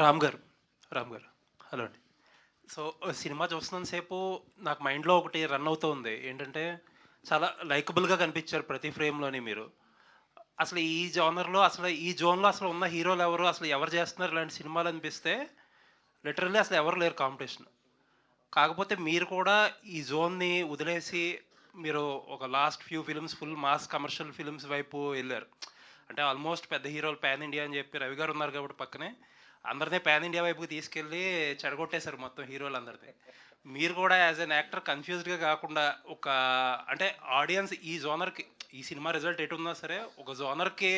రామ్ గారు, రామ్ గారు. హలో అండి. సో, సినిమా చూస్తున్నంత సేపు నాకు మైండ్‌లో ఒకటి రన్ అవుతూ ఉంది. ఏంటంటే, చాలా లైకబుల్‌గా కనిపించారు ప్రతి ఫ్రేమ్‌లోని మీరు. అసలు ఈ జోనర్‌లో అసలు ఈ జోన్‌లో అసలు ఉన్న హీరోలెవరు? అసలు ఎవరు చేస్తున్నారు ఇలాంటి సినిమాలనిపిస్తే, లిటరల్లీ అసలు ఎవరు లేరు కాంపిటీషన్. కాకపోతే మీరు కూడా ఈ జోన్‌ని వదిలేసి, మీరు ఒక last few films full mass commercial films వైపు ఎళ్లారు. అంటే ఆల్మోస్ట్ పెద్ద హీరోలు పాన్ ఇండియా అని చెప్పి రవి గారు ఉన్నారు కాబట్టి పక్కనే, అందరిని పాన్ ఇండియా వైపుకి తీసుకెళ్ళి చెడగొట్టేశారు మొత్తం హీరోలందరిని. మీరు కూడా యాజ్ ఎన్ యాక్టర్ కన్‌ఫ్యూజ్డ్‌గా కాకుండా ఒక అంటే ఆడియన్స్ ఈ జోనర్‌కి ఈ సినిమా రిజల్ట్ ఎటున్నా సరే ఒక జోనర్‌కి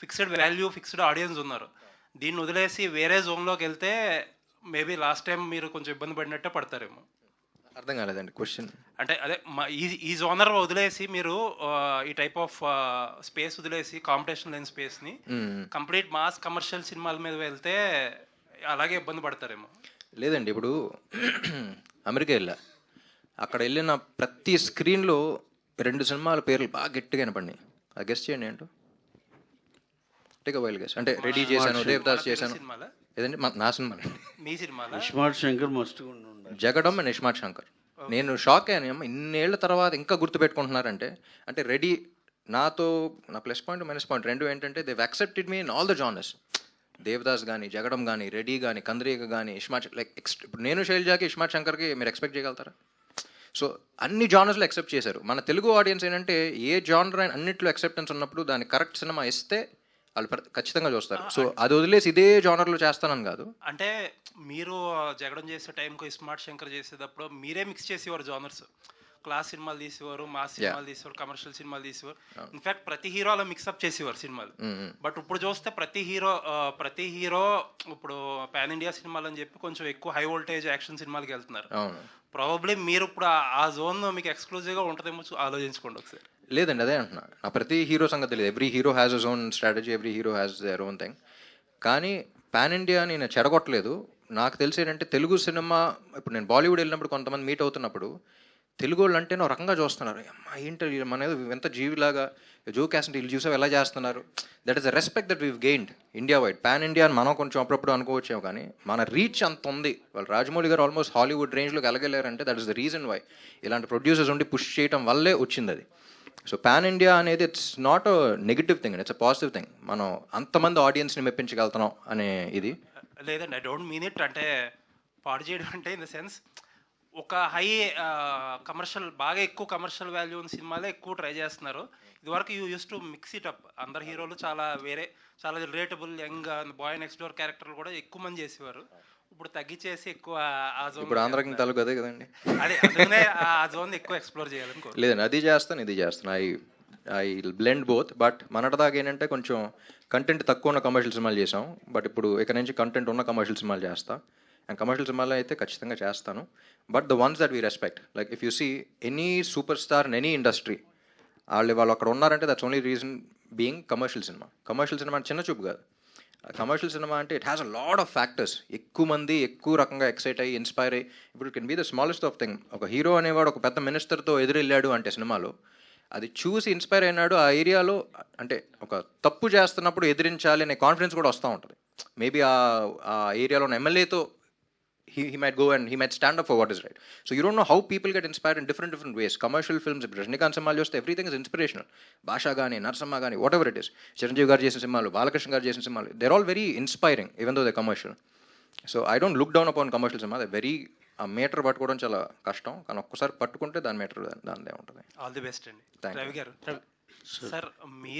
ఫిక్స్డ్ వాల్యూ, ఫిక్స్డ్ ఆడియన్స్ ఉన్నారు. దీన్ని వదిలేసి వేరే జోన్‌లోకెళ్తే మేబీ లాస్ట్ టైమ్ మీరు కొంచెం ఇబ్బంది పడినట్టే పడతారేమో. అర్థం కాలేదండి క్వశ్చన్. అంటే అదే ఈ ఈ జోనర్ వదిలేసి మీరు ఈ టైప్ ఆఫ్ స్పేస్ వదిలేసి కాంపిటీషన్ లేని స్పేస్ని కంప్లీట్ మాస్ కమర్షియల్ సినిమాల మీద వెళ్తే అలాగే ఇబ్బంది పడతారేమో. లేదండి, ఇప్పుడు అమెరికా వెళ్ళా. అక్కడ వెళ్ళిన ప్రతి స్క్రీన్లో 2 సినిమాల పేర్లు బాగా గట్టిగా వినపడినాయి. అది గెస్ట్ చేయండి ఏంటో. Take wild guess. అంటే రెడీ చేశాను, దేవదాస్ చేశాను. సినిమాలా ఏదండి నా సినిమా మీ సినిమాలా? ISmart Shankar must Jagadam and iSmart Shankar. నేను షాక్ అయ్యాను, ఇన్నేళ్ల తర్వాత ఇంకా గుర్తుపెట్టుకుంటున్నారంటే. అంటే రెడీ నాతో నా ప్లస్ పాయింట్ మైనస్ పాయింట్ రెండు ఏంటంటే they accepted me in all the genres. Devadas కానీ, జగడం కానీ, రెడీ కానీ, కంద్రీక కానీ, ఇస్మార్ట్ లైక్ ఇప్పుడు నేను శైలజాకి, ఇస్మార్ట్ శంకర్కి మీరు ఎక్స్పెక్ట్ చేయగలుగుతారా? సో అన్ని జానర్స్లో యాక్సెప్ట్ చేశారు. మన తెలుగు ఆడియన్స్ ఏంటంటే ఏ జానర్ అయినా అన్నింటిలో యాక్సెప్టెన్స్ ఉన్నప్పుడు దాని కరెక్ట్ సినిమా ఇస్తే వాళ్ళు ఖచ్చితంగా చూస్తారు. సో అది వదిలేసి ఇదే జానర్లో చేస్తానని కాదు. అంటే మీరు జగడం చేసే టైంకు స్మార్ట్ శంకర్ చేసేటప్పుడు మీరే మిక్స్ చేసేవారు జానర్స్. క్లాస్ సినిమాలు తీసేవారు, మాస్ సినిమాలు తీసేవారు, కమర్షియల్ సినిమాలు తీసేవారు. ఇన్ఫాక్ట్ ప్రతి హీరో అలా మిక్సప్ చేసేవారు సినిమాలు. బట్ ఇప్పుడు చూస్తే ప్రతి హీరో ఇప్పుడు పాన్ ఇండియా సినిమాలు అని చెప్పి కొంచెం ఎక్కువ హై వోల్టేజ్ యాక్షన్ సినిమాలకి వెళ్తున్నారు. ప్రాబబ్లీ మీరు ఇప్పుడు ఆ జోన్ మీకు ఎక్స్క్లూజివ్గా ఉంటుందేమో ఆలోచించుకోండి ఒకసారి. లేదండి, అదే అంటున్నా. నా ప్రతి హీరో సంగతి తెలియదు. Every hero has his own strategy, every hero has their own thing. కానీ పాన్ ఇండియా నేను చెడగొట్టలేదు. నాకు తెలిసి ఏంటంటే తెలుగు సినిమా ఇప్పుడు నేను బాలీవుడ్ వెళ్ళినప్పుడు కొంతమంది మీట్ అవుతున్నప్పుడు తెలుగు వాళ్ళు అంటే ఒక రకంగా చూస్తున్నారు. అమ్మా ఏంటి మన ఎంత జీవిలాగా జో క్యాస్ట్ వీళ్ళు చూసావు ఎలా చేస్తున్నారు. That is the respect that weave gained India wide. Pan India అని మనం కొంచెం అప్పుడప్పుడు అనుకోవచ్చేమో, కానీ మన రీచ్ అంత ఉంది. వాళ్ళు రాజమౌళి గారు ఆల్మోస్ట్ హాలీవుడ్ రేంజ్లోకి వెళ్ళగలేరంటే that is the reason why ఇలాంటి ప్రొడ్యూసర్స్ ఉండి పుష్ చేయడం వల్లే వచ్చింది అది. సో పాన్ ఇండియా అనేది it's not a negative thing, it's a positive thing. మనం అంతమంది ఆడియన్స్ని మెప్పించగలుగుతున్నాం అనే ఇది. లేదండి, ఐ డోంట్ మీన్ ఇట్. అంటే పాడు చేయడం అంటే ఇన్ ద సెన్స్ ఒక హై కమర్షియల్, బాగా ఎక్కువ కమర్షియల్ వాల్యూ ఉన్న సినిమాలే ఎక్కువ ట్రై చేస్తున్నారు. ఇదివరకు use to mix it up. అందరు హీరోలు చాలా relatable young boy next door క్యారెక్టర్లు కూడా ఎక్కువ మంది చేసేవారు. ఇప్పుడు తగ్గించేసి ఎక్కువ ఆ జోన్, ఇప్పుడు ఆంధ్రాకి తెలుగు అదే కదండి. అదే అందుకనే ఆ జోన్ ఎక్కువ ఎక్స్ప్లోర్ చేయాలని. లేదండి, అది చేస్తాను ఇది చేస్తాను. I blend both. బట్ మనటిదాకా ఏంటంటే కొంచెం కంటెంట్ తక్కువ ఉన్న కమర్షియల్ సినిమాలు చేసాం. బట్ ఇప్పుడు ఇక్కడ నుంచి కంటెంట్ ఉన్న కమర్షియల్ సినిమాలు చేస్తా. అండ్ కమర్షియల్ సినిమాలు అయితే ఖచ్చితంగా చేస్తాను. But the ones that we respect, like if you see any super star in any industry, వాళ్ళు అక్కడ ఉన్నారంటే that's only reason being commercial cinema. Commercial cinema చిన్న చూపు కాదు. కమర్షియల్ సినిమా అంటే it has a lot of factors. ఎక్కువ మంది ఎక్కువ రకంగా ఎక్సైట్ అయ్యి ఇన్స్పైర్ అయ్యి, ఇప్పుడు it can be the smallest of thing. ఒక హీరో అనేవాడు ఒక పెద్ద మినిస్టర్తో ఎదురెళ్ళాడు అంటే సినిమాలో అది చూసి ఇన్స్పైర్ అయినాడు. ఆ ఏరియాలో అంటే ఒక తప్పు చేస్తున్నప్పుడు ఎదిరించాలి అనే కాన్ఫిడెన్స్ కూడా వస్తూ ఉంటుంది. మేబీ ఆ ఏరియాలో ఉన్న ఎమ్మెల్యేతో he might go and he might stand up for what is right. So you don't know how people get inspired in different ways. Commercial films, Rajinikanth సినిమాలు చూస్తే everything is inspirational. భాషా కానీ, నరసింహ కానీ, whatever it is. చిరంజీవి గారు చేసిన సినిమాలు, బాలకృష్ణ గారు చేసిన సినిమాలు, they're all very inspiring even though they're commercial. So I don't look down upon commercial cinema. They're very ఆ మీటర్ పట్టుకోవడం చాలా కష్టం, కానీ ఒక్కసారి పట్టుకుంటే దాని మీటర్ దానిదే ఉంటుంది. ఆల్ ది బెస్ట్ అండి. Thank you. రవి గారు, సార్ మీ